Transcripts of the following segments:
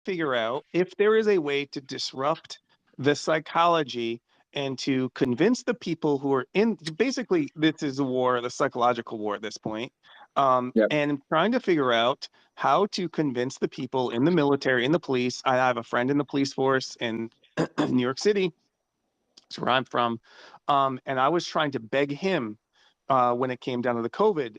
figure out if there is a way to disrupt the psychology and to convince the people who are in, basically this is a war, the psychological war at this point. Yep. And I'm trying to figure out how to convince the people in the military, in the police. I have a friend in the police force in New York City. That's where I'm from. And I was trying to beg him when it came down to the COVID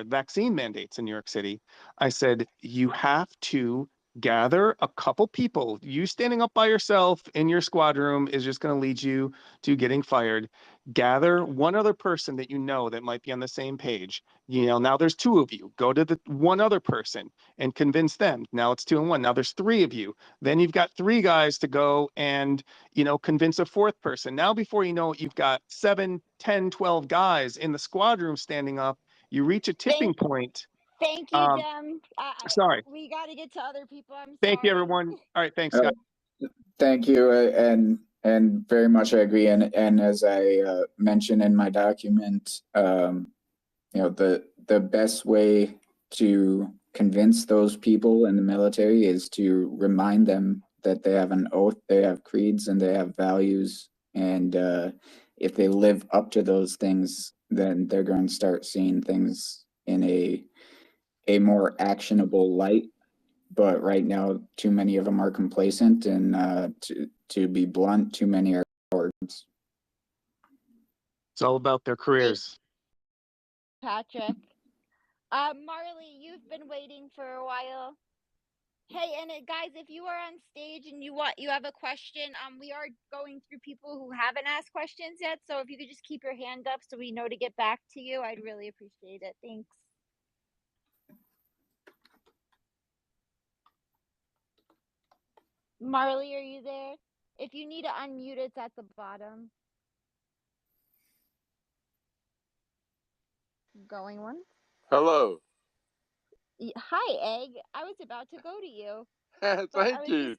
vaccine mandates in New York City. I said, you have to gather a couple people. You standing up by yourself in your squad room is just going to lead you to getting fired. Gather one other person that you know that might be on the same page. You know, now there's two of you. Go to the one other person and convince them. Now it's 2-1. Now there's three of you. Then you've got three guys to go and, you know, convince a fourth person. Now, before you know it, you've got 7, 10, 12 guys in the squad room standing up. You reach a tipping point. Thank you, Dem. Sorry. We got to get to other people. I'm sorry. Thank you, everyone. All right, thanks, Scott. Thank you, and very much I agree. And as I mentioned in my document, you know, the best way to convince those people in the military is to remind them that they have an oath, they have creeds, and they have values, and if they live up to those things, then they're going to start seeing things in a more actionable light. But right now, too many of them are complacent, and to be blunt, too many are cowards. It's all about their careers. Patrick. Marley, you've been waiting for a while. Hey, and guys, if you are on stage and you have a question, we are going through people who haven't asked questions yet. So if you could just keep your hand up so we know to get back to you, I'd really appreciate it. Thanks. Marley, are you there? If you need to unmute, it's at the bottom. Going once. Hello. Hi, Egg. I was about to go to you. Thank you.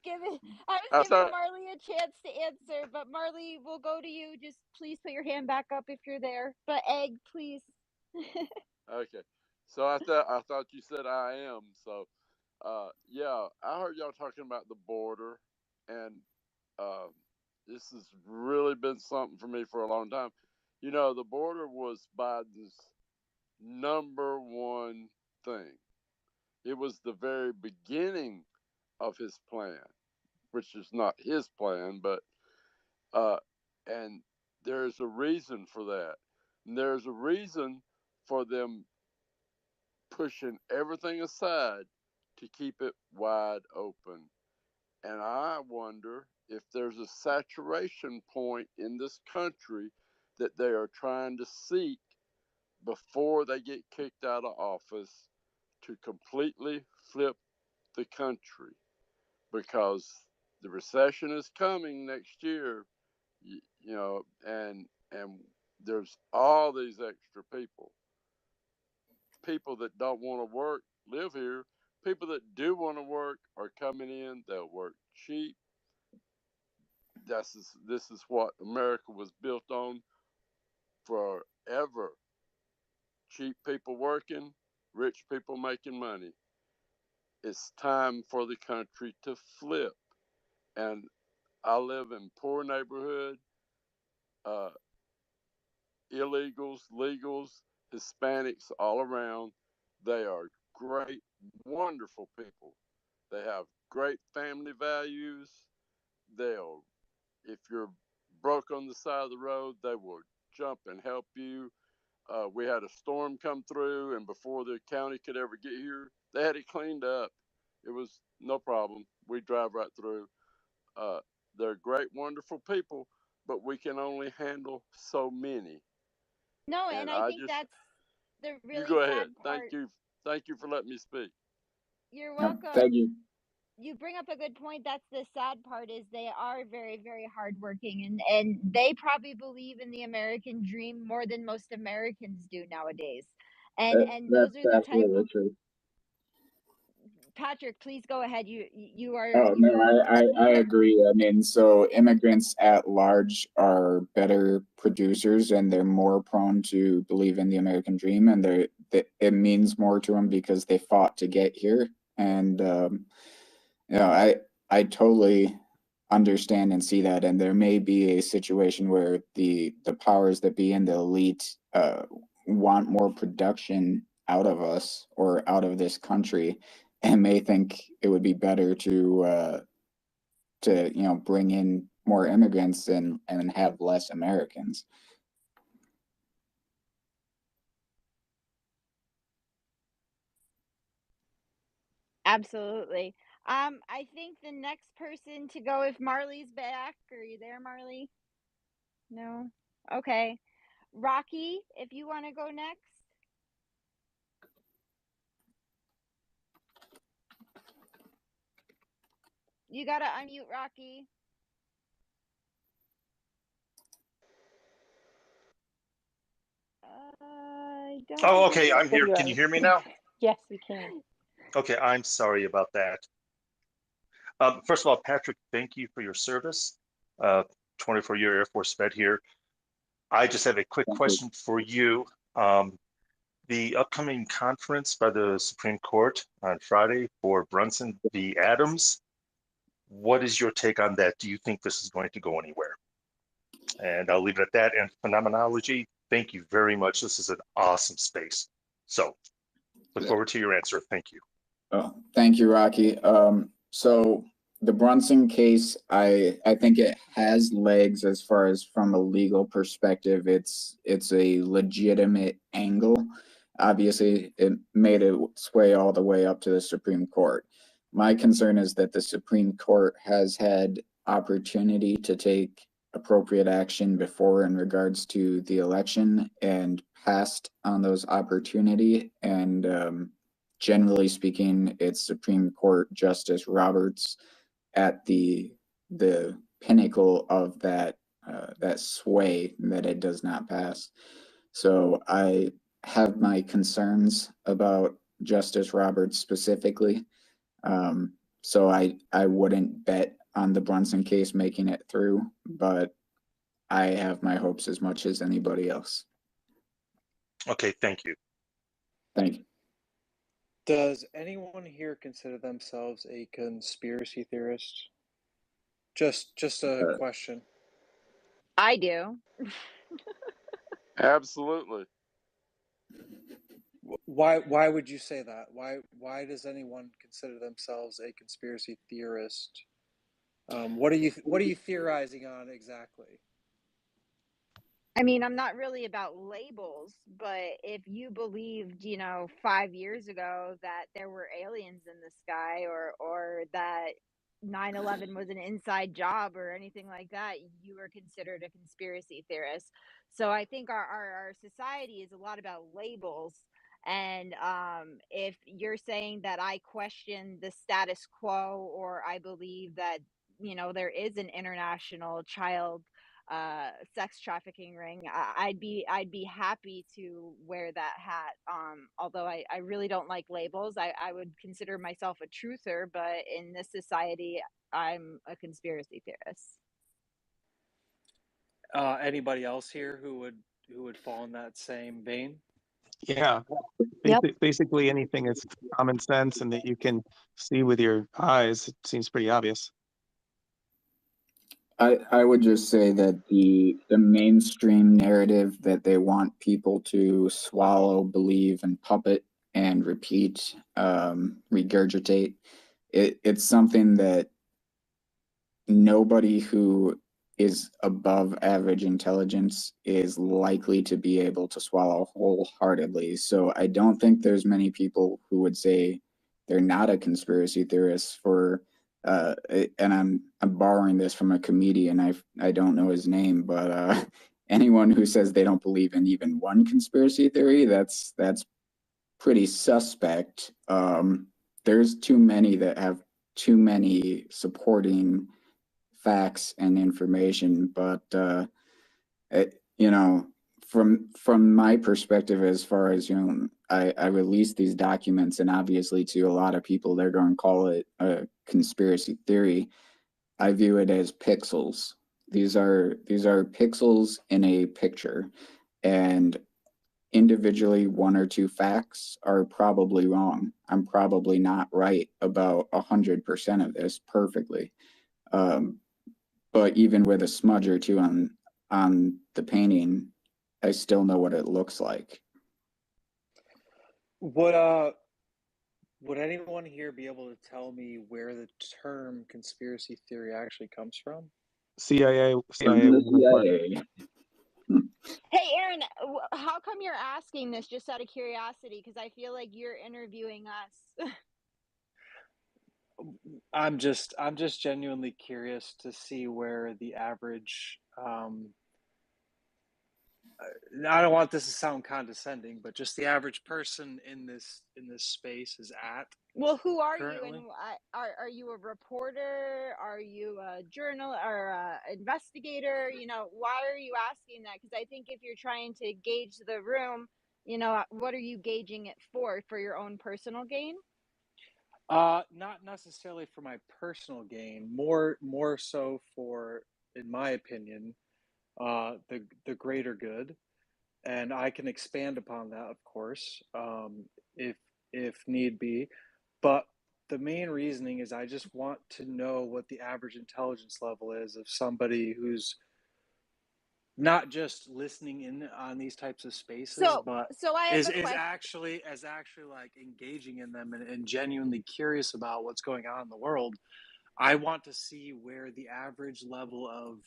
I was giving Marley a chance to answer, but Marley, we'll go to you. Just please put your hand back up if you're there. But Egg, please. Okay. So I thought you said I am. So yeah, I heard y'all talking about the border, and this has really been something for me for a long time. You know, the border was Biden's #1 thing. It was the very beginning of his plan, which is not his plan, but and there's a reason for that. And there's a reason for them pushing everything aside to keep it wide open. And I wonder if there's a saturation point in this country that they are trying to seek before they get kicked out of office to completely flip the country, because the recession is coming next year, you know, and there's all these extra people that don't want to work live here. People that do want to work are coming in. They'll work cheap. This is what America was built on forever. Cheap people working, rich people making money. It's time for the country to flip. And I live in poor neighborhood, illegals, legals, Hispanics all around. They are great, wonderful people. They have great family values. If you're broke on the side of the road, they will jump and help you. We had a storm come through, and before the county could ever get here, they had it cleaned up. It was no problem. We drive right through. They're great, wonderful people, but we can only handle so many. No, and I think that's the really You go sad ahead. part. Thank you for letting me speak. You're welcome. Thank you. You bring up a good point. That's the sad part, is they are very, very hardworking, and they probably believe in the American dream more than most Americans do nowadays. And those are the type of true. Patrick, please go ahead. You are. Oh, no, I agree. I mean, so immigrants at large are better producers, and they're more prone to believe in the American dream, and it means more to them because they fought to get here. And you know, I totally understand and see that, and there may be a situation where the powers that be and the elite want more production out of us or out of this country, and may think it would be better to bring in more immigrants and have less Americans. Absolutely. I think the next person to go, if Marley's back, are you there, Marley? No? Okay. Rocky, if you want to go next. You got to unmute Rocky. I don't Oh, think okay, I'm here. Video. Can you hear me now? Yes, we can. Okay, I'm sorry about that. First of all, Patrick, thank you for your service. 24-year Air Force vet here. I just have a quick Thank you. question for you. The upcoming conference by the Supreme Court on Friday for Brunson v. Adams, what is your take on that? Do you think this is going to go anywhere? And I'll leave it at that. And phenomenology, thank you very much. This is an awesome space. So look forward to your answer. Thank you. Oh, thank you, Rocky. So the Brunson case, I think it has legs as far as from a legal perspective. It's a legitimate angle. Obviously, it made its way all the way up to the Supreme Court. My concern is that the Supreme Court has had opportunity to take appropriate action before in regards to the election and passed on those opportunity. And generally speaking, it's Supreme Court Justice Roberts at the pinnacle of that sway that it does not pass. So I have my concerns about Justice Roberts specifically. So I wouldn't bet on the Brunson case making it through, but I have my hopes as much as anybody else. Okay, thank you. Thank you. Does anyone here consider themselves a conspiracy theorist? Just a question. I do. Absolutely. Why would you say that? Why does anyone consider themselves a conspiracy theorist? What are you theorizing on exactly? I mean, I'm not really about labels, but if you believed, 5 years ago that there were aliens in the sky or that 9/11 was an inside job or anything like that, you were considered a conspiracy theorist. So I think our society is a lot about labels. And if you're saying that I question the status quo or I believe that, there is an international child sex trafficking ring, I'd be happy to wear that hat. Although I really don't like labels. I would consider myself a truther, but in this society I'm a conspiracy theorist. Anybody else here who would fall in that same vein? Yeah. Yep. Basically anything that's common sense and that you can see with your eyes, it seems pretty obvious. I would just say that the mainstream narrative that they want people to swallow, believe, and puppet and repeat, regurgitate, it's something that nobody who is above average intelligence is likely to be able to swallow wholeheartedly. So I don't think there's many people who would say they're not a conspiracy theorist for and I'm borrowing this from a comedian. I don't know his name, but anyone who says they don't believe in even one conspiracy theory, that's pretty suspect. There's too many that have too many supporting facts and information, but from my perspective, as far as I released these documents, and obviously to a lot of people they're going to call it a conspiracy theory. I view it as pixels. These are pixels in a picture, and individually one or two facts are probably wrong. I'm probably not right about 100% of this perfectly. But even with a smudge or two on the painting, I still know what it looks like. Would anyone here be able to tell me where the term conspiracy theory actually comes from? CIA. CIA. Hey, Aaron, how come you're asking this just out of curiosity? Because I feel like you're interviewing us. I'm just genuinely curious to see where the average I don't want this to sound condescending, but just the average person in this space is at. Well, who are currently. you, and are you a reporter? Are you a journal or a investigator? You know, why are you asking that? Because I think if you're trying to gauge the room, you know, what are you gauging it for your own personal gain? Not necessarily for my personal gain, more so for, in my opinion, the greater good. And I can expand upon that, of course, if need be. But the main reasoning is I just want to know what the average intelligence level is of somebody who's not just listening in on these types of spaces, but so I have is a question. actually like engaging in them and genuinely curious about what's going on in the world. I want to see where the average level of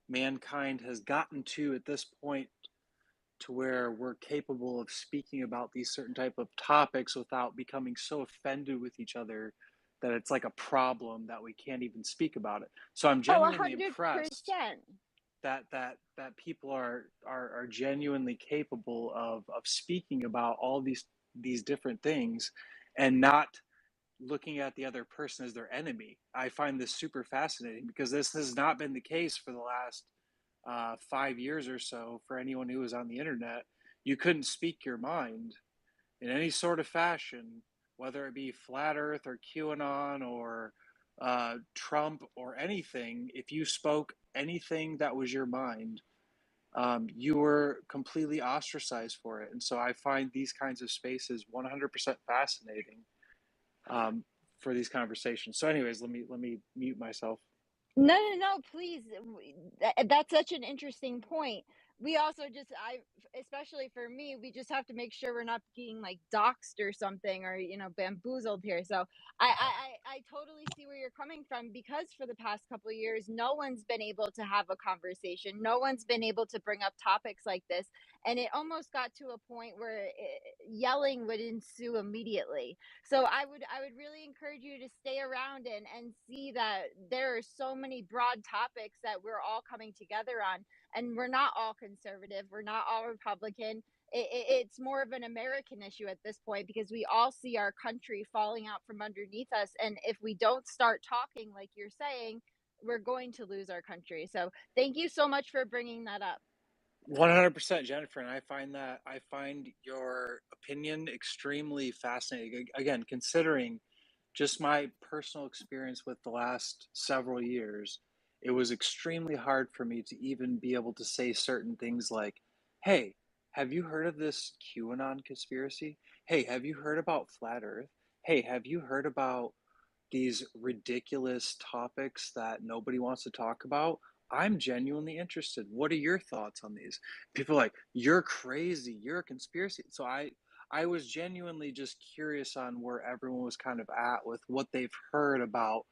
mankind has gotten to at this point, to where we're capable of speaking about these certain type of topics without becoming so offended with each other that it's like a problem that we can't even speak about it. So I'm genuinely impressed that people are genuinely capable of speaking about all these different things and not looking at the other person as their enemy. I find this super fascinating because this has not been the case for the last 5 years or so. For anyone who was on the internet, you couldn't speak your mind in any sort of fashion, whether it be flat earth or QAnon or Trump or anything. If you spoke anything that was your mind, you were completely ostracized for it. And so I find these kinds of spaces 100% fascinating for these conversations. So anyways, let me mute myself. No, please. That's such an interesting point. We also especially for me, we just have to make sure we're not being like doxxed or something, or bamboozled here. So I totally see where you're coming from, because for the past couple of years, no one's been able to have a conversation. No one's been able to bring up topics like this, and it almost got to a point where yelling would ensue immediately. So I would really encourage you to stay around and see that there are so many broad topics that we're all coming together on, and we're not all conservative, we're not all Republican. It's more of an American issue at this point, because we all see our country falling out from underneath us, and if we don't start talking like you're saying, we're going to lose our country. So thank you so much for bringing that up. 100%, Jennifer, and I find your opinion extremely fascinating. Again, considering just my personal experience with the last several years, it was extremely hard for me to even be able to say certain things like, hey, have you heard of this QAnon conspiracy? Hey, have you heard about flat earth? Hey, have you heard about these ridiculous topics that nobody wants to talk about? I'm genuinely interested. What are your thoughts on these? People are like, you're crazy, you're a conspiracy. So I was genuinely just curious on where everyone was kind of at with what they've heard about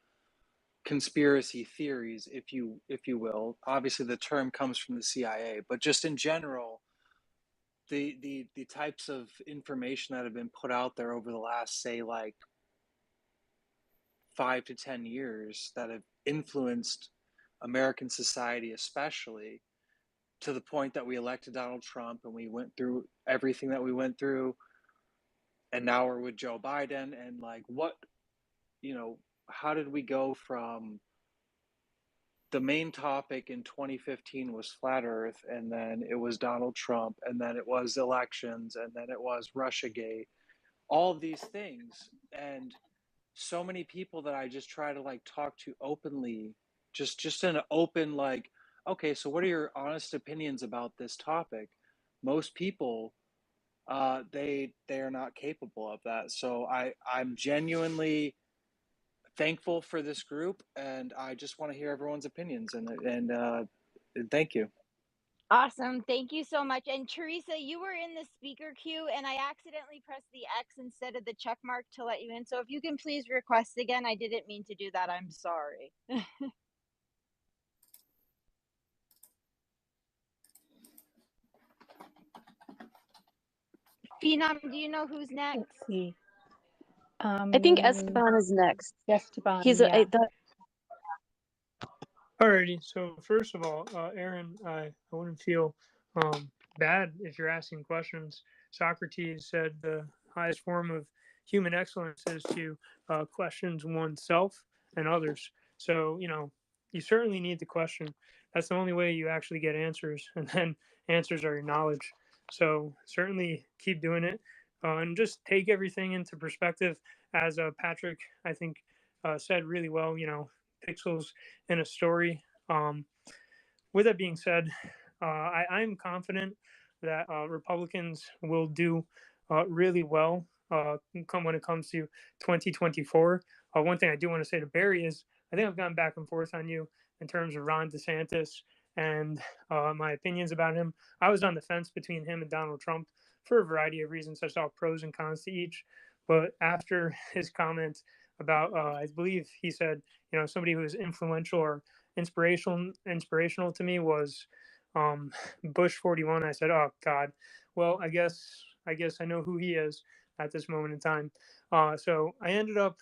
conspiracy theories, if you will. Obviously the term comes from the CIA, but just in general, the types of information that have been put out there over the last, say, like 5 to 10 years that have influenced American society, especially to the point that we elected Donald Trump and we went through everything that we went through, and now we're with Joe Biden. And like, what, how did we go from the main topic in 2015 was flat earth, and then it was Donald Trump, and then it was elections, and then it was Russiagate, all of these things. And so many people that I just try to like talk to openly, just in an open, like, okay, so what are your honest opinions about this topic? Most people they are not capable of that. So I'm genuinely thankful for this group, and I just want to hear everyone's opinions, and thank you. Awesome. Thank you so much. And Teresa, you were in the speaker queue and I accidentally pressed the X instead of the check mark to let you in. So if you can please request again, I didn't mean to do that. I'm sorry. Phenom, do you know who's next? Let's see. I think Esteban is next. Esteban, He's yeah. Alrighty, so first of all, Aaron, I wouldn't feel bad if you're asking questions. Socrates said the highest form of human excellence is to question oneself and others. So, you certainly need to question. That's the only way you actually get answers, and then answers are your knowledge. So, certainly keep doing it and just take everything into perspective. As Patrick, I think, said really well, pixels in a story. With that being said, I'm confident that Republicans will do really well when it comes to 2024. One thing I do want to say to Barry is I think I've gone back and forth on you in terms of Ron DeSantis and my opinions about him. I was on the fence between him and Donald Trump for a variety of reasons. I saw pros and cons to each. But after his comment about, I believe he said, somebody who is influential or inspirational to me was Bush 41. I said, oh God, well, I guess I know who he is at this moment in time. So I ended up,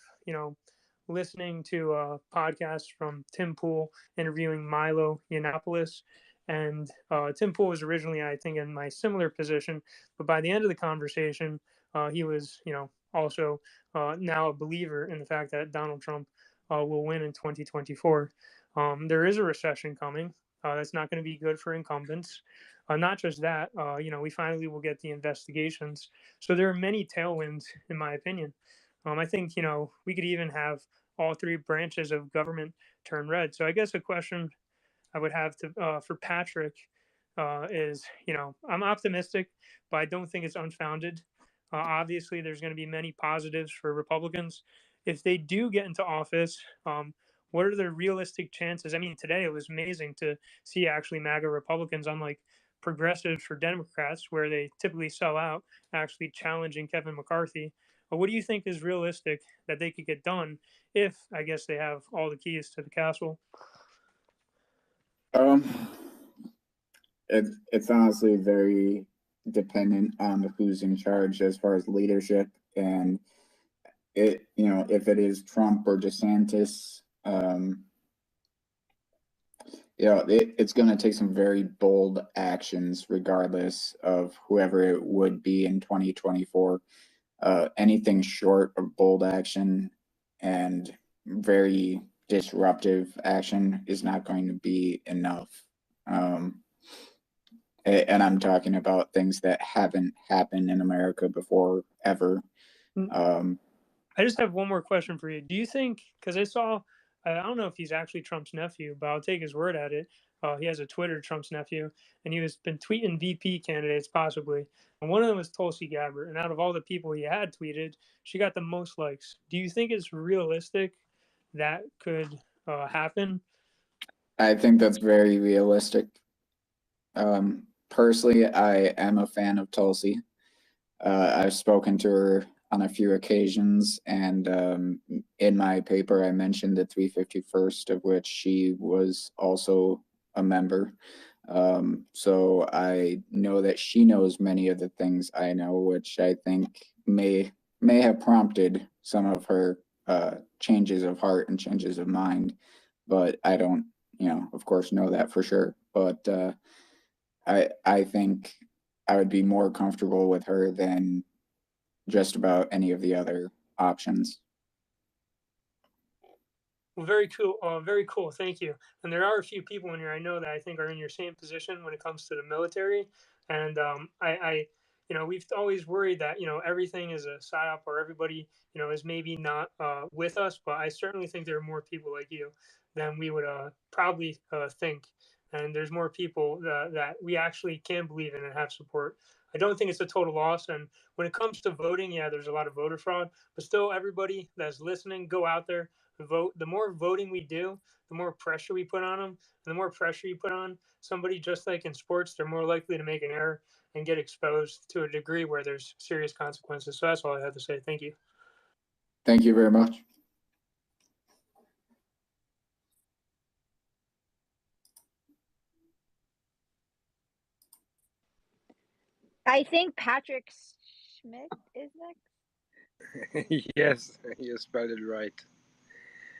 listening to a podcast from Tim Pool interviewing Milo Yiannopoulos. And Tim Pool was originally, I think, in my similar position, but by the end of the conversation, he was, also now a believer in the fact that Donald Trump will win in 2024. There is a recession coming. That's not going to be good for incumbents. Not just that, we finally will get the investigations. So there are many tailwinds, in my opinion. I think, we could even have all three branches of government turn red. So I guess a question I would have to for Patrick is, I'm optimistic, but I don't think it's unfounded. Obviously, there's going to be many positives for Republicans. If they do get into office, what are the realistic chances? I mean, today it was amazing to see actually MAGA Republicans, unlike progressives for Democrats, where they typically sell out, actually challenging Kevin McCarthy. But what do you think is realistic that they could get done if, I guess, they have all the keys to the castle? It's honestly very dependent on who's in charge as far as leadership, and if it is Trump or DeSantis, it's going to take some very bold actions regardless of whoever it would be in 2024. Anything short of bold action and very disruptive action is not going to be enough. And I'm talking about things that haven't happened in America before, ever. I just have one more question for you. Do you think, because I don't know if he's actually Trump's nephew, but I'll take his word at it. He has a Twitter, Trump's nephew, and he was been tweeting VP candidates possibly. And one of them was Tulsi Gabbard. And out of all the people he had tweeted, she got the most likes. Do you think it's realistic that could happen? I think that's very realistic. Personally, I am a fan of Tulsi. I've spoken to her on a few occasions, and in my paper, I mentioned the 351st, of which she was also a member. So I know that she knows many of the things I know, which I think may have prompted some of her changes of heart and changes of mind, but I don't, of course, know that for sure. But I think I would be more comfortable with her than just about any of the other options. Well, very cool. Very cool. Thank you. And there are a few people in here I know that I think are in your same position when it comes to the military. And we've always worried that everything is a psyop or everybody is maybe not with us. But I certainly think there are more people like you than we would probably think. And there's more people that we actually can believe in and have support. I don't think it's a total loss. And when it comes to voting, yeah, there's a lot of voter fraud, but still, everybody that's listening, go out there, vote. The more voting we do, the more pressure we put on them. And the more pressure you put on somebody, just like in sports, they're more likely to make an error and get exposed to a degree where there's serious consequences. So that's all I have to say. Thank you. Thank you very much. I think Patrick Schmidt is next. Yes, you spelled it right.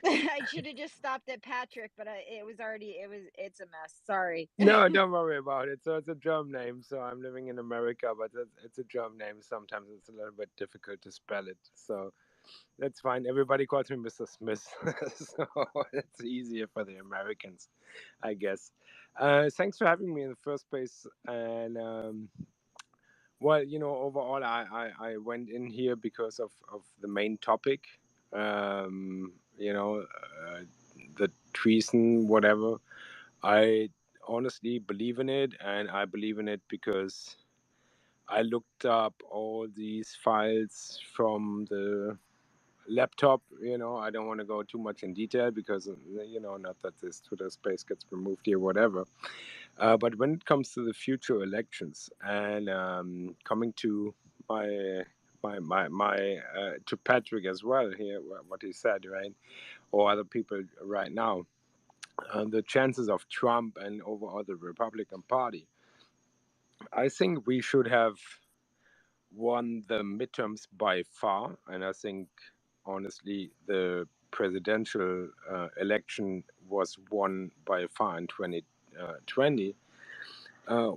I should have just stopped at Patrick, but it's a mess. Sorry. No, don't worry about it. So it's a German name. So I'm living in America, but it's a German name. Sometimes it's a little bit difficult to spell it. So that's fine. Everybody calls me Mr. Smith. So it's easier for the Americans, I guess. Thanks for having me in the first place. And well, overall, I went in here because of the main topic. The treason, whatever. I honestly believe in it, and I believe in it because I looked up all these files from the laptop. I don't want to go too much in detail because, not that this Twitter space gets removed here, whatever. But when it comes to the future elections and coming to my to Patrick as well here, what he said, right, or other people right now, the chances of Trump and overall the Republican Party, I think we should have won the midterms by far, and I think honestly the presidential election was won by far in 2020.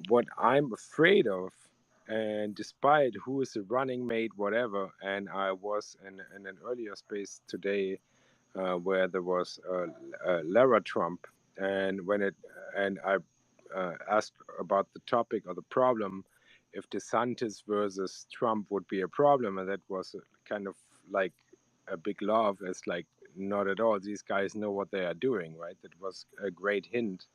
What I'm afraid of, and despite who is the running mate, whatever, and I was in an earlier space today where there was Lara Trump, and I asked about the topic or the problem, if DeSantis versus Trump would be a problem, and that was kind of like a big laugh. It's like, not at all. These guys know what they are doing, right? That was a great hint.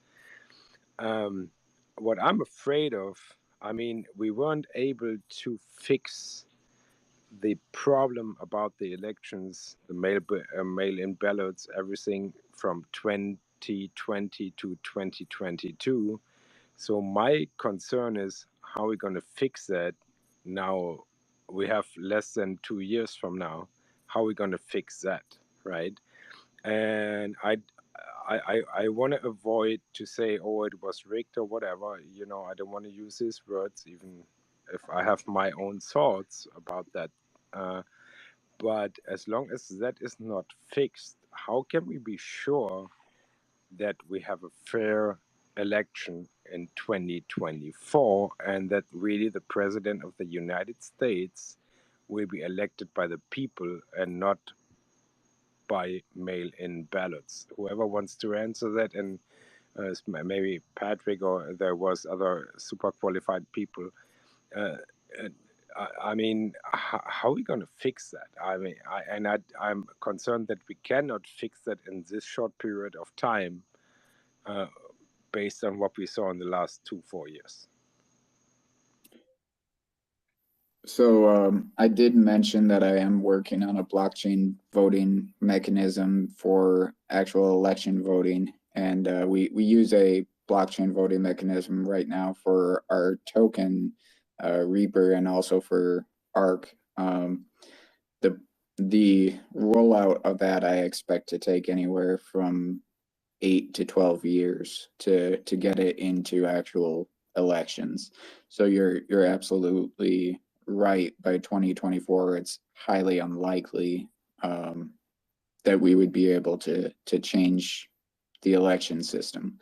What I'm afraid of, I mean, we weren't able to fix the problem about the elections, the mail-in ballots, everything from 2020 to 2022. So my concern is how we're going to fix that now. We have less than 2 years from now. How are we going to fix that, right? And I want to avoid to say, oh, it was rigged or whatever. I don't want to use these words, even if I have my own thoughts about that. But as long as that is not fixed, how can we be sure that we have a fair election in 2024 and that really the president of the United States will be elected by the people and not by mail-in ballots? Whoever wants to answer that, and maybe Patrick, or there was other super qualified people. I mean, how are we going to fix that? I mean, I'm concerned that we cannot fix that in this short period of time, based on what we saw in the last 4 years. So I did mention that I am working on a blockchain voting mechanism for actual election voting, and we use a blockchain voting mechanism right now for our token Reaper and also for ARC. The rollout of that I expect to take anywhere from 8 to 12 years to get it into actual elections. So you're absolutely right. By 2024, it's highly unlikely that we would be able to change the election system.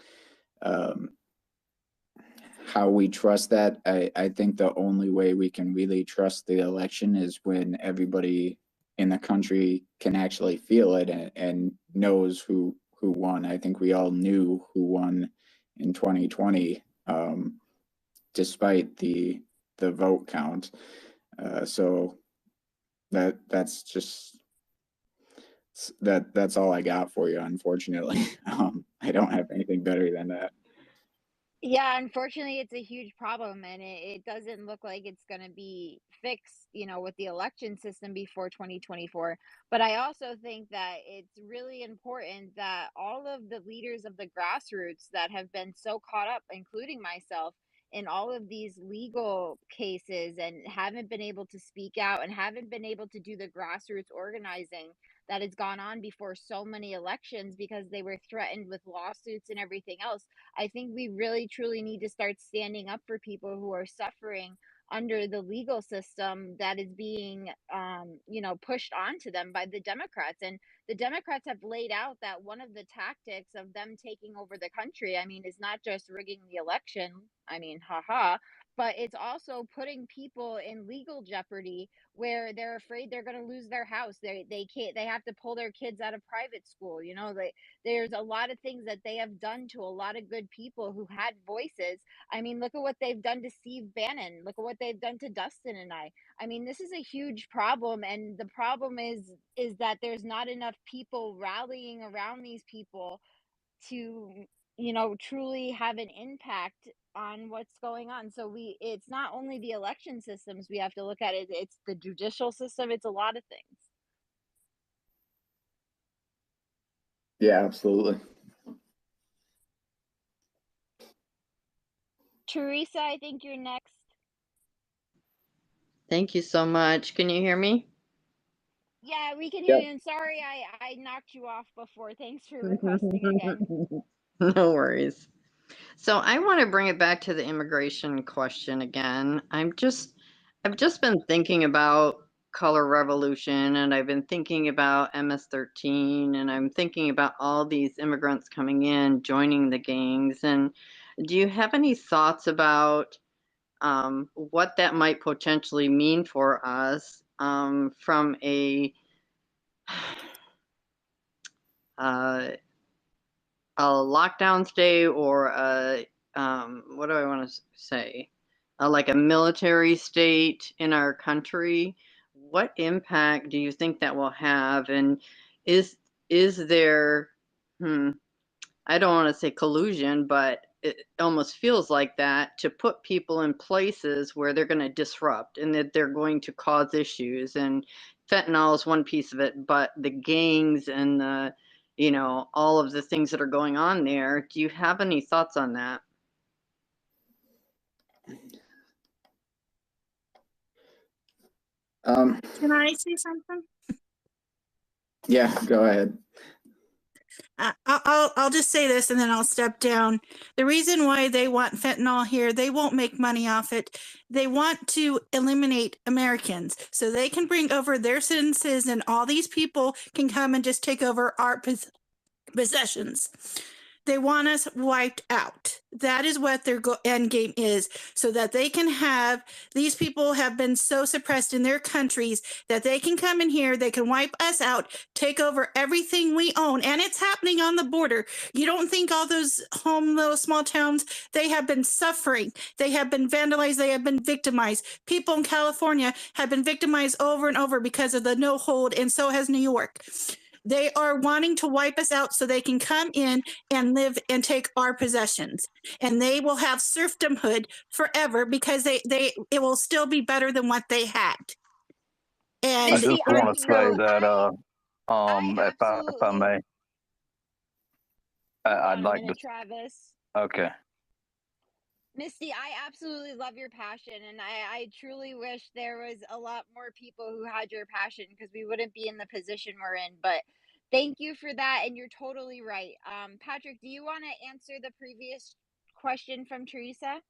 How we trust that, I think the only way we can really trust the election is when everybody in the country can actually feel it and knows who won. I think we all knew who won in 2020, despite the vote count. So that's just that's all I got for you, unfortunately. I don't have anything better than that. Yeah, unfortunately, it's a huge problem, and it doesn't look like it's going to be fixed, with the election system before 2024. But I also think that it's really important that all of the leaders of the grassroots that have been so caught up, including myself, in all of these legal cases and haven't been able to speak out and haven't been able to do the grassroots organizing that has gone on before so many elections because they were threatened with lawsuits and everything else. I think we really truly need to start standing up for people who are suffering under the legal system that is being pushed onto them by the Democrats. And the Democrats have laid out that one of the tactics of them taking over the country, I mean, is not just rigging the election, I mean, haha, but it's also putting people in legal jeopardy where they're afraid they're going to lose their house. They have to pull their kids out of private school. There's a lot of things that they have done to a lot of good people who had voices. I mean, look at what they've done to Steve Bannon. Look at what they've done to Dustin and I. I mean, this is a huge problem, and the problem is that there's not enough people rallying around these people to truly have an impact on what's going on. So it's not only the election systems we have to look at, it's the judicial system, it's a lot of things. Yeah, absolutely. Teresa, I think you're next. Thank you so much. Can you hear me? Yeah, we can hear Yep. you. And sorry I knocked you off before. Thanks for requesting again. No worries. So I want to bring it back to the immigration question again. I've just been thinking about color revolution, and I've been thinking about MS-13, and I'm thinking about all these immigrants coming in, joining the gangs. And do you have any thoughts about what that might potentially mean for us from a lockdown state, or what do I want to say? Like a military state in our country? What impact do you think that will have? And is there, I don't want to say collusion, but it almost feels like that, to put people in places where they're going to disrupt and that they're going to cause issues. And fentanyl is one piece of it, but the gangs and the, all of the things that are going on there. Do you have any thoughts on that? Can I say something? Yeah, go ahead. I'll just say this and then I'll step down. The reason why they want fentanyl here, they won't make money off it. They want to eliminate Americans so they can bring over their citizens, and all these people can come and just take over our possessions. They want us wiped out. That is what their end game is, so that they can have, these people have been so suppressed in their countries that they can come in here, they can wipe us out, take over everything we own. And it's happening on the border. You don't think all those little small towns, they have been suffering. They have been vandalized. They have been victimized. People in California have been victimized over and over because of the no hold, and so has New York. They are wanting to wipe us out so they can come in and live and take our possessions. And they will have serfdomhood forever because it will still be better than what they had. And I just want to say that, if I may, I'd like to. Travis. Okay. Misty, I absolutely love your passion, and I truly wish there was a lot more people who had your passion, because we wouldn't be in the position we're in. But thank you for that, and you're totally right. Patrick, do you want to answer the previous question from Teresa?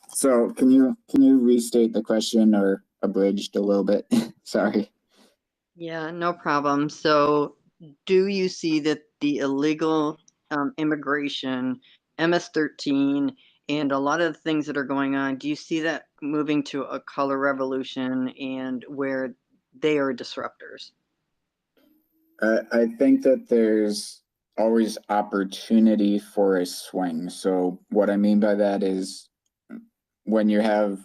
So can you restate the question, or abridged a little bit? Sorry. Yeah, no problem. So do you see that the illegal immigration, MS-13, and a lot of the things that are going on, do you see that moving to a color revolution and where they are disruptors? I think that there's always opportunity for a swing. So what I mean by that is, when you have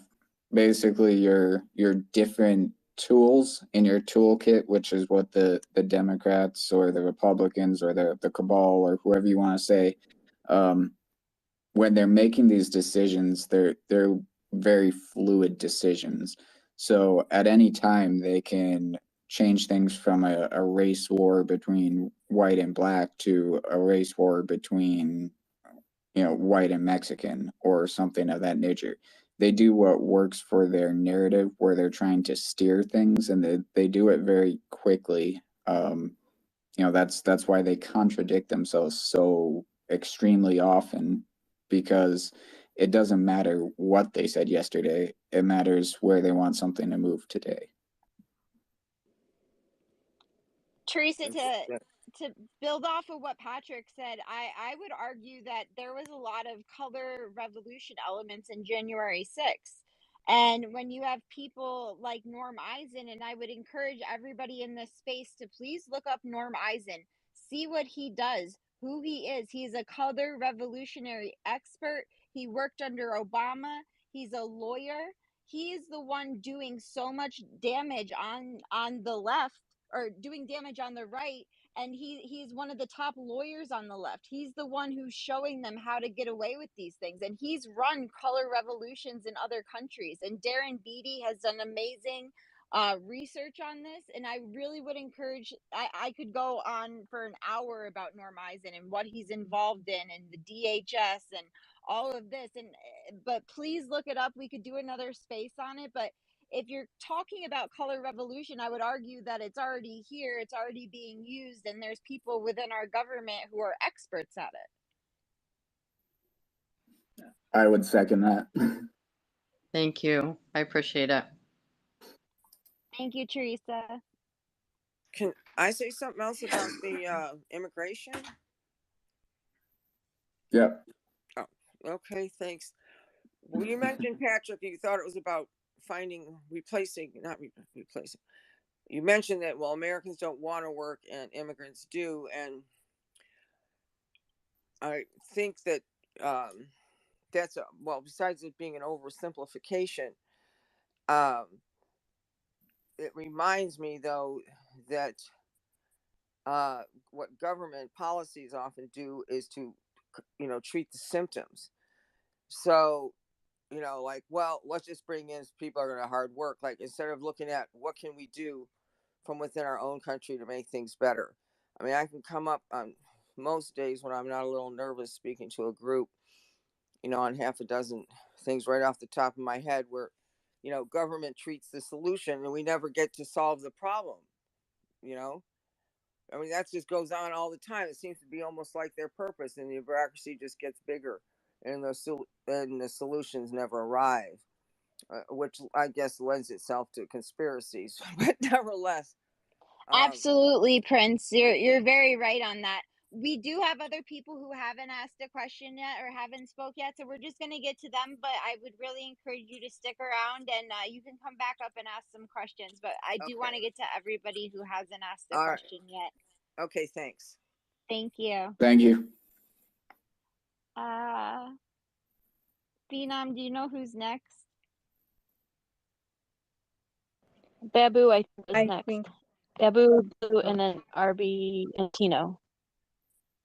basically your different tools in your toolkit, which is what the Democrats or the Republicans or the cabal or whoever you want to say, when they're making these decisions, they're very fluid decisions. So at any time they can change things from a race war between white and black to a race war between, you know, white and Mexican or something of that nature. They do what works for their narrative where they're trying to steer things, and they do it very quickly. You know, that's why they contradict themselves so extremely often, because it doesn't matter what they said yesterday. It matters where they want something to move today. Teresa, to build off of what Patrick said, I would argue that there was a lot of color revolution elements in January 6th. And when you have people like Norm Eisen, and I would encourage everybody in this space to please look up Norm Eisen, see what he does, who he is. He's a color revolutionary expert. He worked under Obama. He's a lawyer. He is the one doing so much damage on the left, or doing damage on the right, and he's one of the top lawyers on the left. He's the one who's showing them how to get away with these things, and he's run color revolutions in other countries. And Darren Beatty has done amazing research on this, and I really would encourage, I could go on for an hour about Norm Eisen and what he's involved in, and the DHS and all of this. And but please look it up. We could do another space on it, but if you're talking about color revolution, I would argue that it's already here, it's already being used, and there's people within our government who are experts at it. I would second that. Thank you. I appreciate it. Thank you, Teresa. Can I say something else about the immigration? Yep. Oh, okay, thanks. Well, you mentioned, Patrick, you thought it was about replacing. You mentioned that, well, Americans don't want to work and immigrants do. And I think that that's, well, besides it being an oversimplification, it reminds me, though, that what government policies often do is to, treat the symptoms. So, like, well, let's just bring in people that are hard work. Like, instead of looking at what can we do from within our own country to make things better. I mean, I can come up on most days when I'm not a little nervous speaking to a group, on half a dozen things right off the top of my head where, government treats the solution and we never get to solve the problem. I mean, that just goes on all the time. It seems to be almost like their purpose, and the bureaucracy just gets bigger, and the solutions never arrive, which I guess lends itself to conspiracies. But nevertheless, Absolutely, Prince. You're very right on that. We do have other people who haven't asked a question yet or haven't spoke yet, so we're just going to get to them. But I would really encourage you to stick around, and you can come back up and ask some questions. But I do want to get to everybody who hasn't asked a question yet. Okay, thanks. Thank you. Thank you. Phenom, do you know who's next? Babu, I think, is next. Babu, Blue, and then RB and Tino.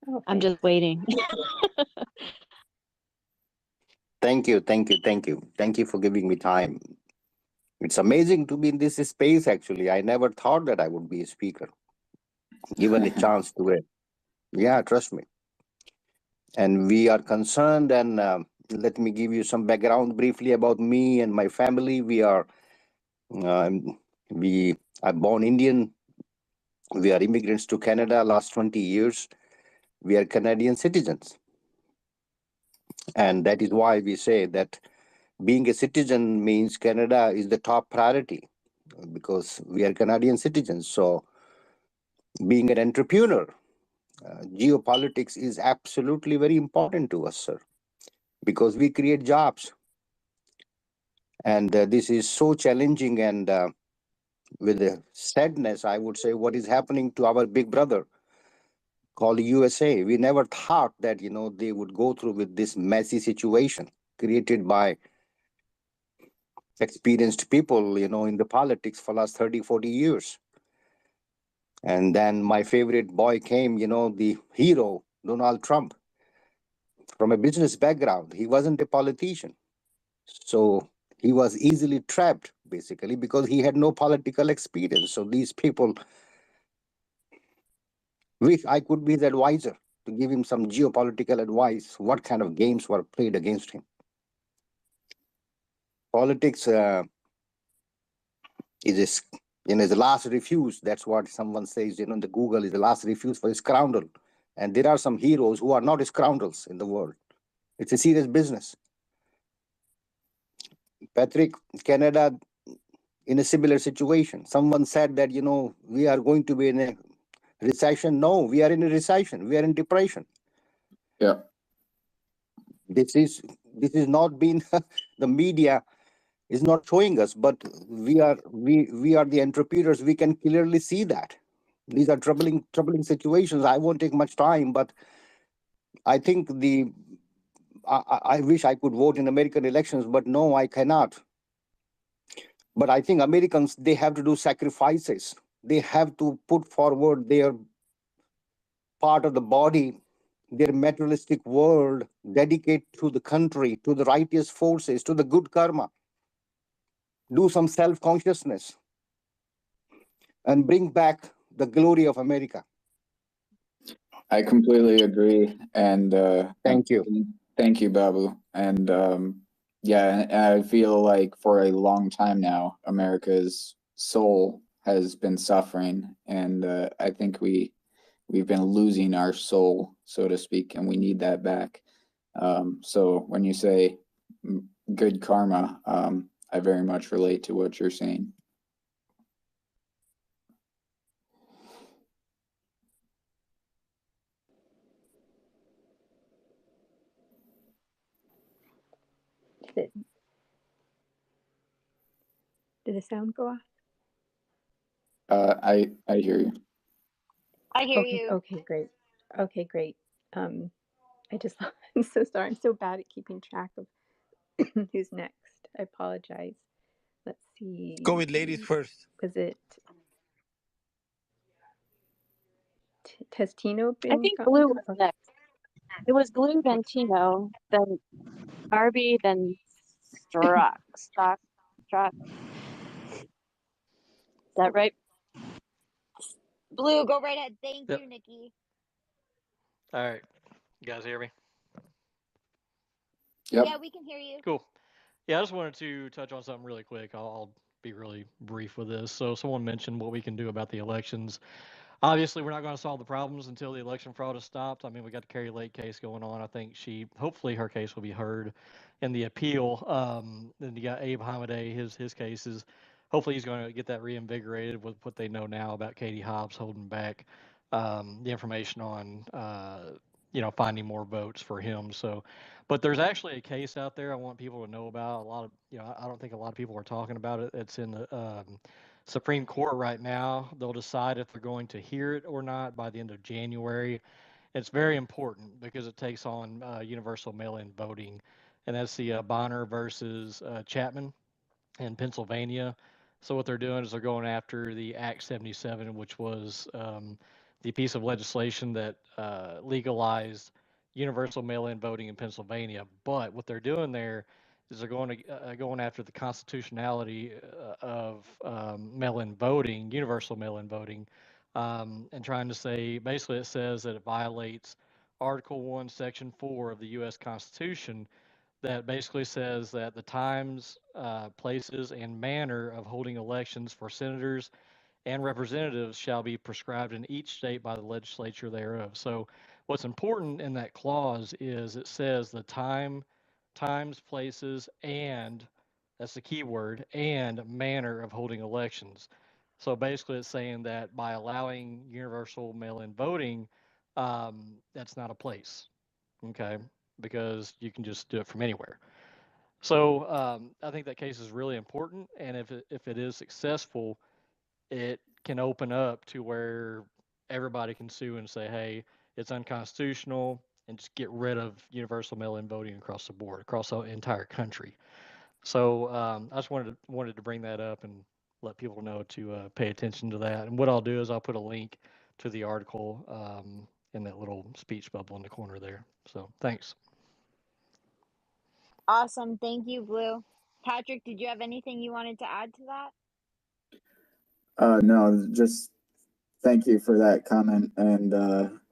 Okay. I'm just waiting. Thank you for giving me time. It's amazing to be in this space, actually. I never thought that I would be a speaker, given a chance to it. Yeah, trust me. And we are concerned, and let me give you some background briefly about me and my family. We are born Indian. We are immigrants to Canada last 20 years. We are Canadian citizens. And that is why we say that being a citizen means Canada is the top priority, because we are Canadian citizens. So being an entrepreneur, geopolitics is absolutely very important to us, sir, because we create jobs. And this is so challenging, and with the sadness, I would say, what is happening to our big brother called USA. We never thought that, they would go through with this messy situation created by experienced people, in the politics for last 30, 40 years. And then my favorite boy came, the hero, Donald Trump, from a business background. He wasn't a politician. So he was easily trapped, basically, because he had no political experience. So these people wish I could be his advisor to give him some geopolitical advice, what kind of games were played against him. Politics is the last refuge. That's what someone says, the Google is the last refuge for a scoundrel. And there are some heroes who are not scoundrels in the world. It's a serious business. Patrick, Canada, in a similar situation. Someone said that, we are going to be in a recession. No, we are in a recession. We are in depression. Yeah. This is not been the media is not showing us, but we are the entrepreneurs. We can clearly see that these are troubling situations. I won't take much time, but I think I wish I could vote in American elections, but no, I cannot. But I think Americans, they have to do sacrifices. They have to put forward their part of the body, their materialistic world, dedicate to the country, to the righteous forces, to the good karma. Do some self-consciousness and bring back the glory of America. I completely agree. And thank you. Thank you, Babu. And yeah, I feel like for a long time now, America's soul has been suffering. And I think we've been losing our soul, so to speak, and we need that back. So when you say good karma, I very much relate to what you're saying. Did the sound go off? I hear you. I hear Okay, you. okay, great. Okay, great. I just I'm so sorry. I'm so bad at keeping track of who's next. I apologize. Let's see. Go with ladies first. Was it has Tino I been think gotten? Blue was next. It was Blue, then Tino, then Arby, then Strock. Is that right? Blue, go right ahead. Thank Yep. you, Nikki. All right. You guys hear me? Yep. Yeah, we can hear you. Cool. Yeah, I just wanted to touch on something really quick. I'll be really brief with this. So someone mentioned what we can do about the elections. Obviously, we're not going to solve the problems until the election fraud is stopped. I mean, we got the Carrie Lake case going on. I think hopefully her case will be heard in the appeal. Then you got Abe Hamadeh, his cases. Hopefully he's going to get that reinvigorated with what they know now about Katie Hobbs holding back the information on, finding more votes for him. So, but there's actually a case out there I want people to know about. A lot of, I don't think a lot of people are talking about it. It's in the Supreme Court right now. They'll decide if they're going to hear it or not by the end of January. It's very important because it takes on universal mail-in voting, and that's the Bonner versus Chapman in Pennsylvania. So what they're doing is they're going after the Act 77, which was the piece of legislation that legalized universal mail-in voting in Pennsylvania. But what they're doing there is they're going after the constitutionality of mail-in voting, universal mail-in voting, and trying to say basically it says that it violates Article 1, Section 4 of the U.S. Constitution, that basically says that the times, places, and manner of holding elections for senators and representatives shall be prescribed in each state by the legislature thereof. So, what's important in that clause is it says the times, places, and that's the key word, and manner of holding elections. So basically, it's saying that by allowing universal mail-in voting, that's not a place, okay? Because you can just do it from anywhere. So I think that case is really important, and if it is successful, it can open up to where everybody can sue and say, hey, it's unconstitutional, and just get rid of universal mail-in voting across the board, across the entire country. So I just wanted to bring that up and let people know to pay attention to that. And what I'll do is I'll put a link to the article in that little speech bubble in the corner there. So thanks. Awesome. Thank you, Blue. Patrick, did you have anything you wanted to add to that? No, just thank you for that comment. And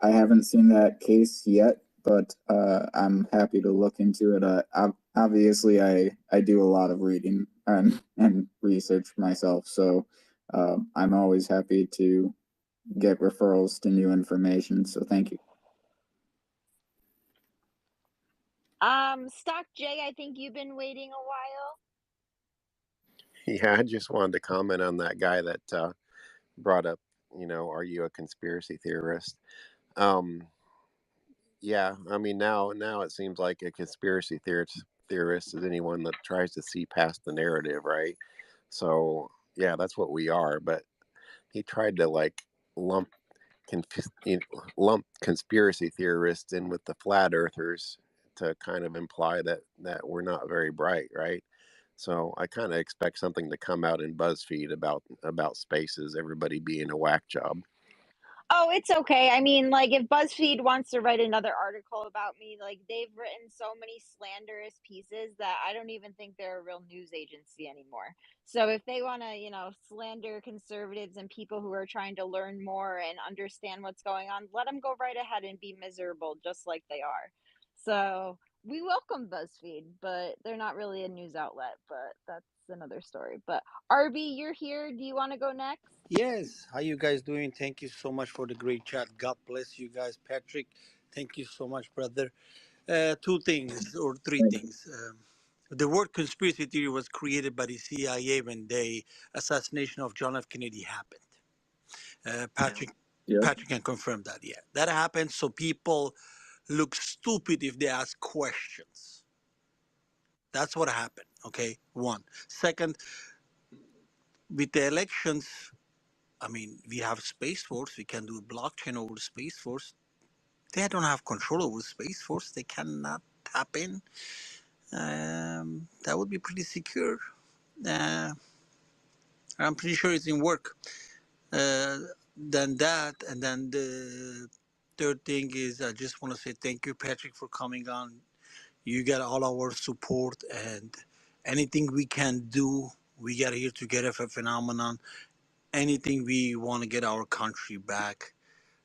I haven't seen that case yet, but I'm happy to look into it. Obviously, I do a lot of reading and research myself, so I'm always happy to get referrals to new information. So thank you. Stock J, I think you've been waiting a while. Yeah, I just wanted to comment on that guy that brought up, are you a conspiracy theorist? Yeah, I mean, now it seems like a conspiracy theorist is anyone that tries to see past the narrative, right? So yeah, that's what we are. But he tried to like lump lump conspiracy theorists in with the flat earthers to kind of imply that we're not very bright, right? So I kind of expect something to come out in BuzzFeed about spaces, everybody being a whack job. Oh, it's okay. I mean, like, if BuzzFeed wants to write another article about me, like, they've written so many slanderous pieces that I don't even think they're a real news agency anymore. So if they want to, slander conservatives and people who are trying to learn more and understand what's going on, let them go right ahead and be miserable just like they are. So we welcome BuzzFeed, but they're not really a news outlet, but that's another story. But RB, you're here. Do you want to go next? Yes. How you guys doing? Thank you so much for the great chat. God bless you guys. Patrick, thank you so much, brother. Two things or three things. The word conspiracy theory was created by the CIA when the assassination of John F. Kennedy happened. Patrick can confirm that. Yeah, that happened so people look stupid if they ask questions. That's what happened. Okay, one. Second, with the elections, I mean, we have Space Force. We can do blockchain over the Space Force. They don't have control over the Space Force. They cannot tap in. That would be pretty secure. I'm pretty sure it's in work. Then that, and then the third thing is I just want to say thank you, Patrick, for coming on. You got all our support, and anything we can do, we got here together for Phenomenon. Anything we want to get our country back.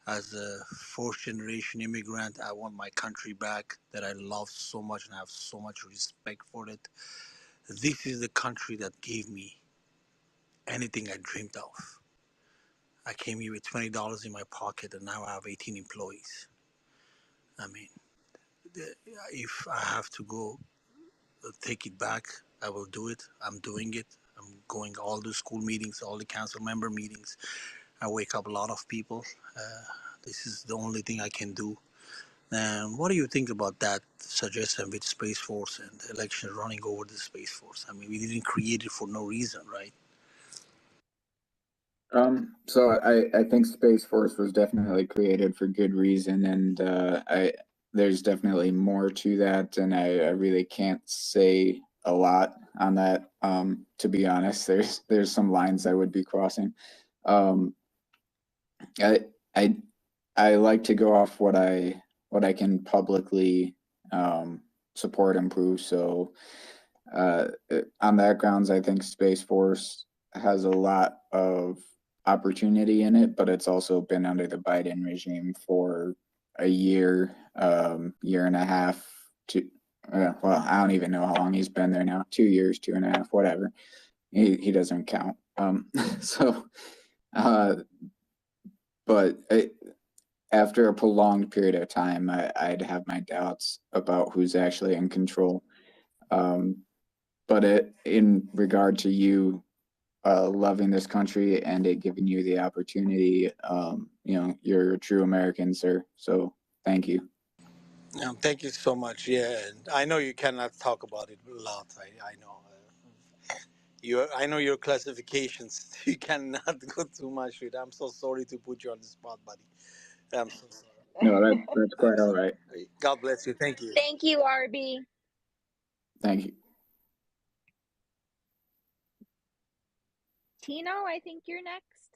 As a fourth generation immigrant, I want my country back that I love so much and have so much respect for it. This is the country that gave me anything I dreamed of. I came here with $20 in my pocket and now I have 18 employees. I mean, if I have to go take it back, I will do it. I'm doing it. I'm going all the school meetings, all the council member meetings. I wake up a lot of people. This is the only thing I can do. What do you think about that suggestion with Space Force and the election running over the Space Force? I mean, we didn't create it for no reason, right? So I think Space Force was definitely created for good reason, and there's definitely more to that, and I really can't say a lot on that. To be honest, there's some lines I would be crossing. I like to go off what I can publicly support and prove. So on that grounds, I think Space Force has a lot of opportunity in it, but it's also been under the Biden regime for a year, year and a half. Well, I don't even know how long he's been there now. 2 years, 2.5, whatever. He doesn't count. So, but after a prolonged period of time, I'd have my doubts about who's actually in control. But in regard to you loving this country and it giving you the opportunity, you're a true American, sir. So thank you. Thank you so much. Yeah, and I know you cannot talk about it a lot. I know. I know your classifications. You cannot go too much with. I'm so sorry to put you on the spot, buddy. I'm so sorry. No, that's quite all right. God bless you. Thank you. Thank you, RB. Thank you. Tino, I think you're next.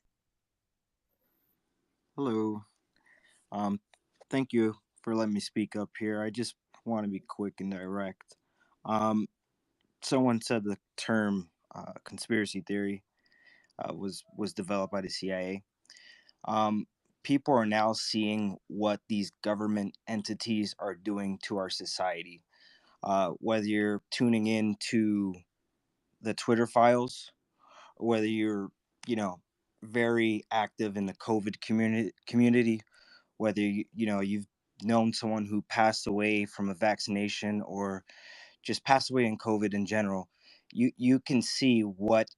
Hello. Thank you for letting me speak up here. I just want to be quick and direct. Someone said the term conspiracy theory was developed by the CIA. People are now seeing what these government entities are doing to our society. Whether you're tuning in to the Twitter files, or whether you're, very active in the COVID community, whether you've known someone who passed away from a vaccination or just passed away in COVID in general, you can see what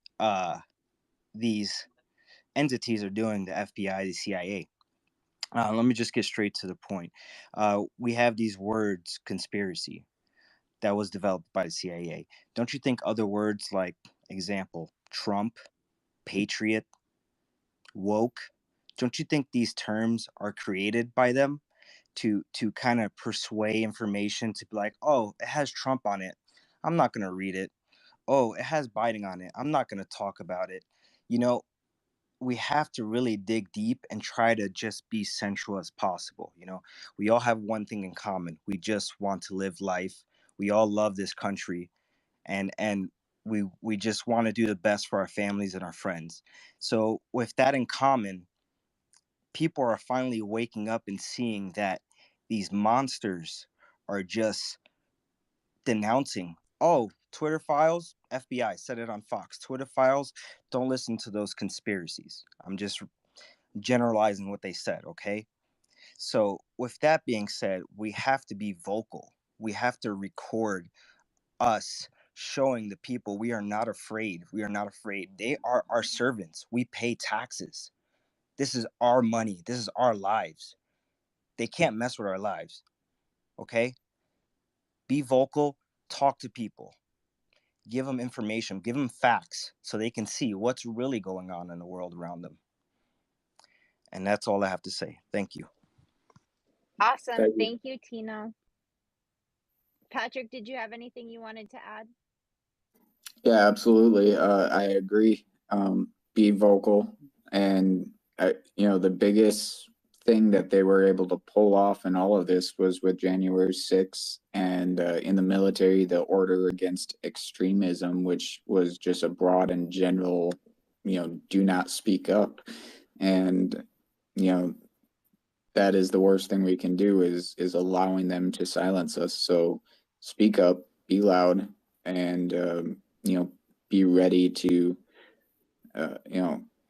these entities are doing, the FBI, the CIA. Let me just get straight to the point. We have these words, conspiracy, that was developed by the CIA. Don't you think other words like, example, Trump, patriot, woke, don't you think these terms are created by them to kind of persuade information to be like, oh, it has Trump on it, I'm not going to read it. Oh, it has Biden on it, I'm not going to talk about it. We have to really dig deep and try to just be central as possible. We all have one thing in common: we just want to live life. We all love this country, and we just want to do the best for our families and our friends. So with that in common, people are finally waking up and seeing that these monsters are just denouncing. Oh, Twitter files, FBI said it on Fox. Twitter files, don't listen to those conspiracies. I'm just generalizing what they said, okay? So with that being said, we have to be vocal. We have to record us showing the people we are not afraid. We are not afraid. They are our servants. We pay taxes. This is our money. This is our lives. They can't mess with our lives. Okay? Be vocal, talk to people. Give them information, give them facts so they can see what's really going on in the world around them. And that's all I have to say. Thank you. Awesome. Thank you, Tino. Patrick, did you have anything you wanted to add? Yeah, absolutely. I agree. Be vocal, and the biggest thing that they were able to pull off in all of this was with January 6th and in the military, the Order Against Extremism, which was just a broad and general, do not speak up. And, that is the worst thing we can do is allowing them to silence us. So speak up, be loud, and, be ready to,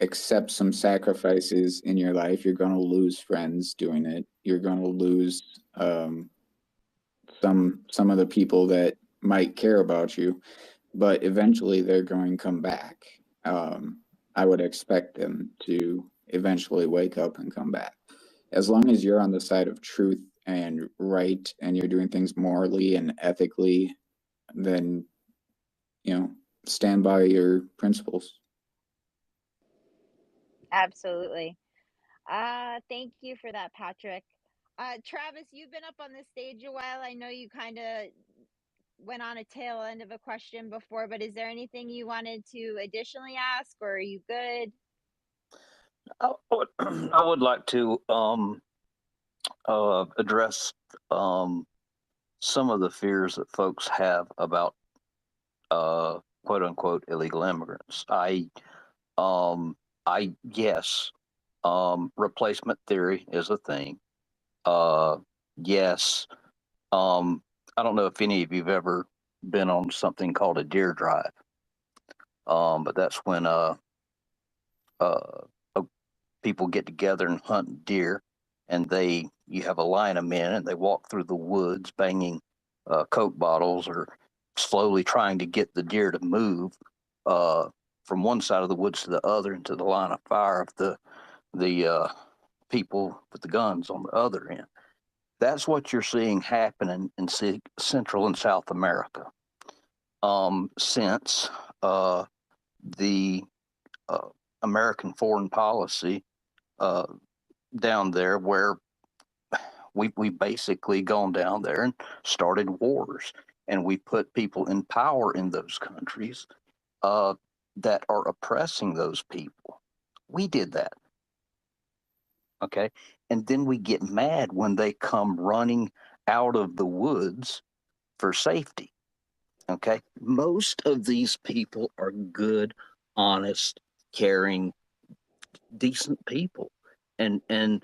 accept some sacrifices in your life. You're going to lose friends doing it. You're going to lose some of the people that might care about you, but eventually they're going to come back. I would expect them to eventually wake up and come back. As long as you're on the side of truth and right, and you're doing things morally and ethically, then, stand by your principles. Absolutely. Thank you for that, Patrick. Travis, you've been up on the stage a while. I know you kind of went on a tail end of a question before, but is there anything you wanted to additionally ask, or are you good? I would like to address some of the fears that folks have about quote unquote illegal immigrants. Yes, replacement theory is a thing. Yes, I don't know if any of you've ever been on something called a deer drive, but that's when people get together and hunt deer, and you have a line of men and they walk through the woods banging Coke bottles or slowly trying to get the deer to move from one side of the woods to the other into the line of fire of the people with the guns on the other end. That's what you're seeing happening in Central and South America since the American foreign policy down there, where we basically gone down there and started wars, and we put people in power in those countries that are oppressing those people. We did that. Okay. And then we get mad when they come running out of the woods for safety. Okay. Most of these people are good, honest, caring, decent people. And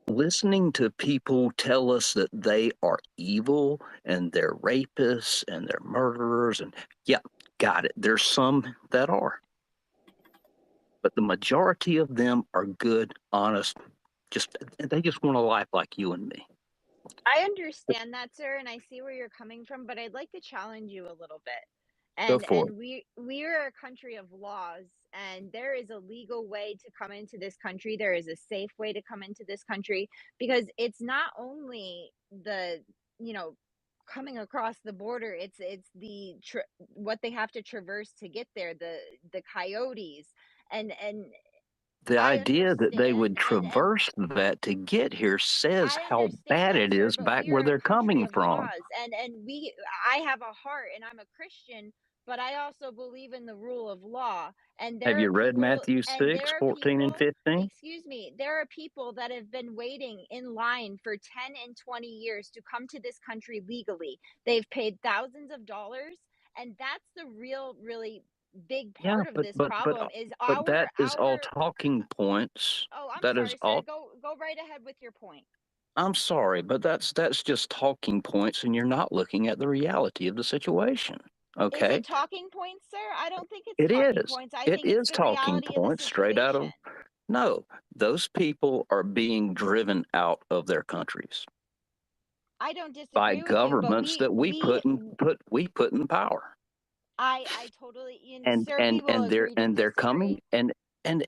listening to people tell us that they are evil and they're rapists and they're murderers, and yeah, got it. There's some that are. But the majority of them are good, honest, they just want a life like you and me. I understand that, sir, and I see where you're coming from, but I'd like to challenge you a little bit. Go And for it. we are a country of laws, and there is a legal way to come into this country. There is a safe way to come into this country, because it's not only the, you know, coming across the border, it's the what they have to traverse to get there, the coyotes, and The I idea that they would understand, and traverse that to get here says I how understand bad that, it sir, is but back we where are a they're country coming of from. laws, and I have a heart, and I'm a Christian, but I also believe in the rule of law. And Have there are you read people, Matthew 6, 14 and 15? excuse me, there are people that have been waiting in line for 10 and 20 years to come to this country legally. They've paid thousands of dollars, and that's the really big Yeah, part of this problem is but that is all our talking points. Oh, I'm That is sorry, sir. all. Go right ahead with your point. I'm sorry, but that's just talking points, and you're not looking at the reality of the situation. Is Okay, it talking points, sir? I don't think it's it talking is. points. I It think it's is the talking reality of the points straight out situation. of. No, those people are being driven out of their countries I don't by disagree with you, but governments that we put in power. I totally, and sir, we and will and they're agree to and they're coming disagree.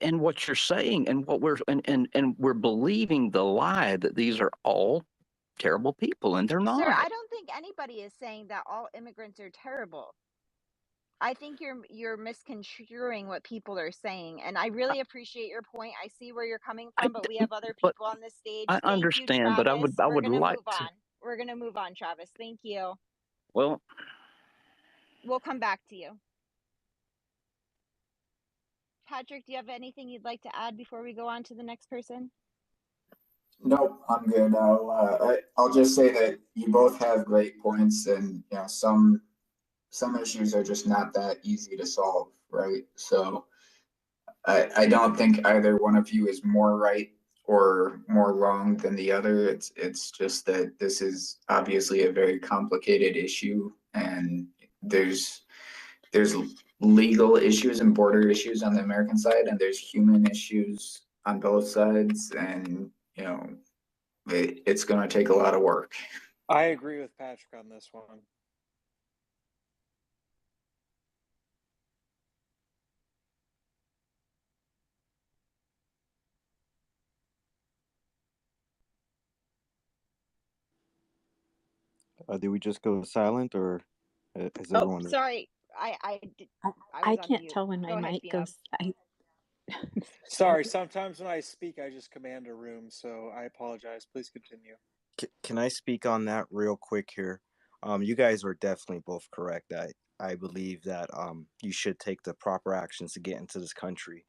and what you're saying and what we're believing the lie that these are all terrible people, and they're Sir, not. I don't think anybody is saying that all immigrants are terrible. I think you're misconstruing what people are saying, and I really appreciate your point. I see where you're coming I, from, but we have other but people on the stage. I Thank you, understand, but Travis. I We're would gonna like move to. on. We're gonna move on, Travis. Thank you. Well, We'll come back to you. Patrick, do you have anything you'd like to add before we go on to the next person? Nope, I'm good. I'll just say that you both have great points, and you know some issues are just not that easy to solve, right? So I don't think either one of you is more right or more wrong than the other. It's just that this is obviously a very complicated issue, and there's legal issues and border issues on the American side, and there's human issues on both sides, and you know it's going to take a lot of work. I agree with Patrick on this one. Did we just go silent, or is Oh, everyone? sorry. I I was on can't mute. tell when my Go ahead, mic Bia. goes. Sorry, sometimes when I speak, I just command a room, so I apologize. Please continue. Can I speak on that real quick here? You guys are definitely both correct. I believe that you should take the proper actions to get into this country.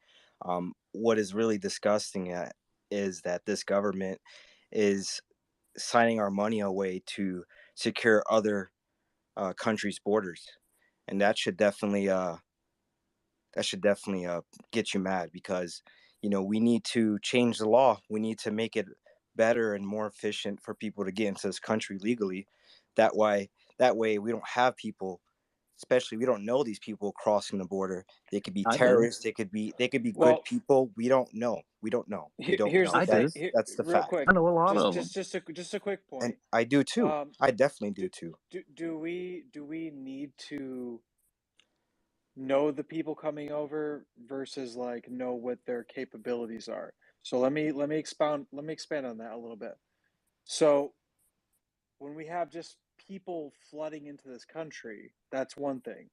What is really disgusting is that this government is signing our money away to secure other countries' borders, and that should definitely get you mad, because we need to change the law. We need to make it better and more efficient for people to get into this country legally. That way we don't have people, especially we don't know these people crossing the border. They could be I do. terrorists. They could be good people. We don't know. Here's the thing. That's the Real fact. quick, I know a lot of them. just a quick point. And I do too. I definitely do too. Do we need to know the people coming over versus like know what their capabilities are? So let me expand on that a little bit. So when we have just people flooding into this country, that's one thing.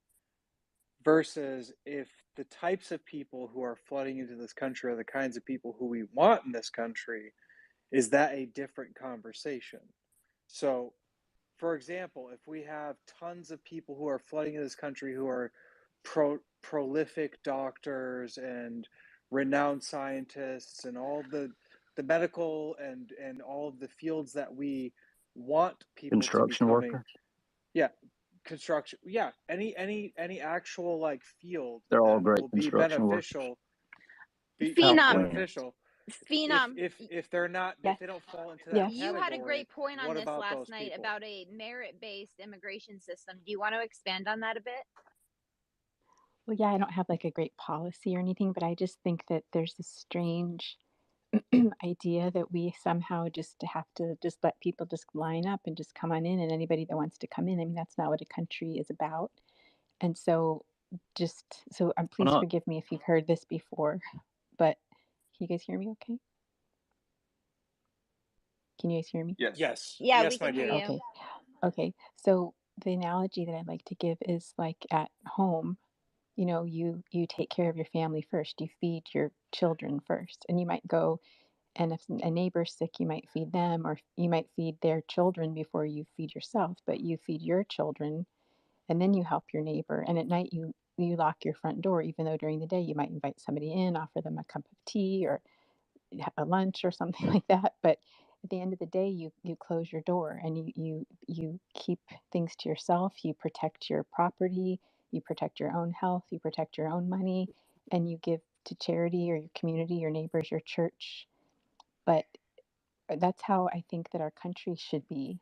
Versus if the types of people who are flooding into this country are the kinds of people who we want in this country, is that a different conversation? So, for example, if we have tons of people who are flooding into this country who are prolific doctors and renowned scientists and all the medical and all of the fields that we want people to be Construction coming. worker. Yeah, construction. Yeah, any actual like field They're all that great will be construction workers. beneficial. Phenom. Phenom. If they're not, Yes. if they don't fall into Yes. that You category, had a great point on what this about last those night people? about a merit-based immigration system. Do you want to expand on that a bit? Well, yeah, I don't have like a great policy or anything, but I just think that there's this strange idea that we somehow just have to just let people just line up and just come on in, and anybody that wants to come in. I mean, that's not what a country is about. And so please not? forgive me if you've heard this before, but can you guys hear me okay? Can you guys hear me? Yes. Yeah, Yes, we my can hear dear. you. Okay. So the analogy that I'd like to give is like at home, you know, you take care of your family first. You feed your children first, and you might go, and if a neighbor's sick, you might feed them, or you might feed their children before you feed yourself. But you feed your children, and then you help your neighbor. And at night, you lock your front door, even though during the day you might invite somebody in, offer them a cup of tea or a lunch or something like that. But at the end of the day, you close your door, and you keep things to yourself. You protect your property, you protect your own health, you protect your own money, and you give to charity or your community, your neighbors, your church. But that's how I think that our country should be.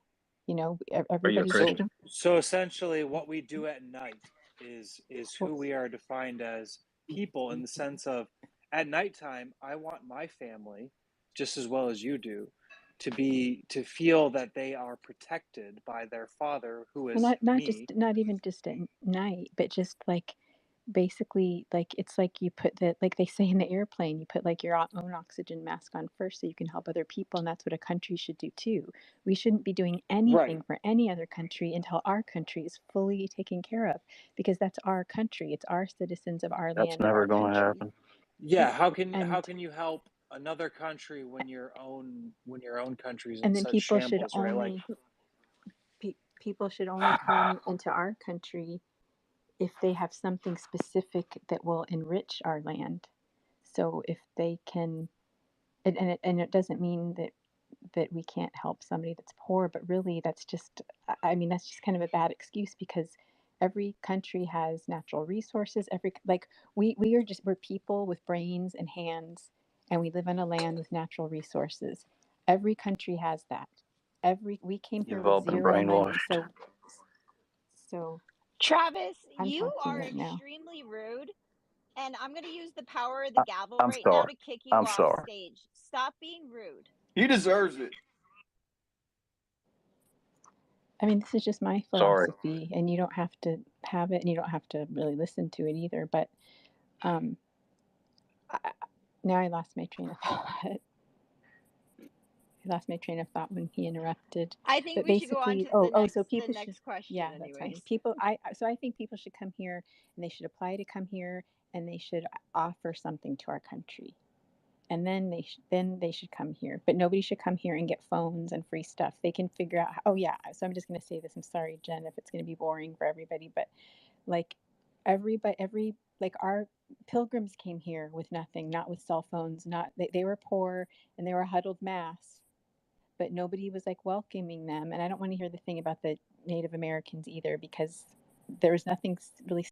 You know, Are you a everybody should. Christian? So essentially, what we do at night is Well, who we are defined as people, in the sense of, at nighttime, I want my family, just as well as you do, to feel that they are protected by their father, who well, is me. not even just at night, but just like basically like it's like you put the, like they say in the airplane, you put like your own oxygen mask on first so you can help other people, and that's what a country should do too. We shouldn't be doing anything Right. for any other country until our country is fully taken care of, because that's our country. It's our citizens of our That's land, of never our going to country. happen. Yeah. How And can you help another country when your own country's in and then such people should shambles, right? Like, only come into our country if they have something specific that will enrich our land. So if they can, and it doesn't mean that we can't help somebody that's poor, but really that's just, I mean, that's just kind of a bad excuse, because every country has natural resources. We're people with brains and hands, and we live on a land with natural resources. Every country has that. We came here You've all with been zero money, brainwashed. so Travis, I'm you talking are right now. extremely rude, and I'm going to use the power of the gavel I'm right now sorry. to kick you I'm off sorry. stage. Stop being rude. He deserves it. I mean, this is just my Sorry. philosophy, and you don't have to have it, and you don't have to really listen to it either. But now I lost my train of thought. When he interrupted. I think But we should go on basically, to so the people should, next question. yeah, that's fine. Anyways, I think people should come here, and they should apply to come here, and they should offer something to our country, and then they should come here. But nobody should come here and get phones and free stuff. They can figure out. Oh yeah, so I'm just going to say this. I'm sorry, Jen, if it's going to be boring for everybody, but like like our pilgrims came here with nothing, not with cell phones, not they were poor and they were huddled mass, but nobody was like welcoming them. And I don't want to hear the thing about the Native Americans either, because there was nothing really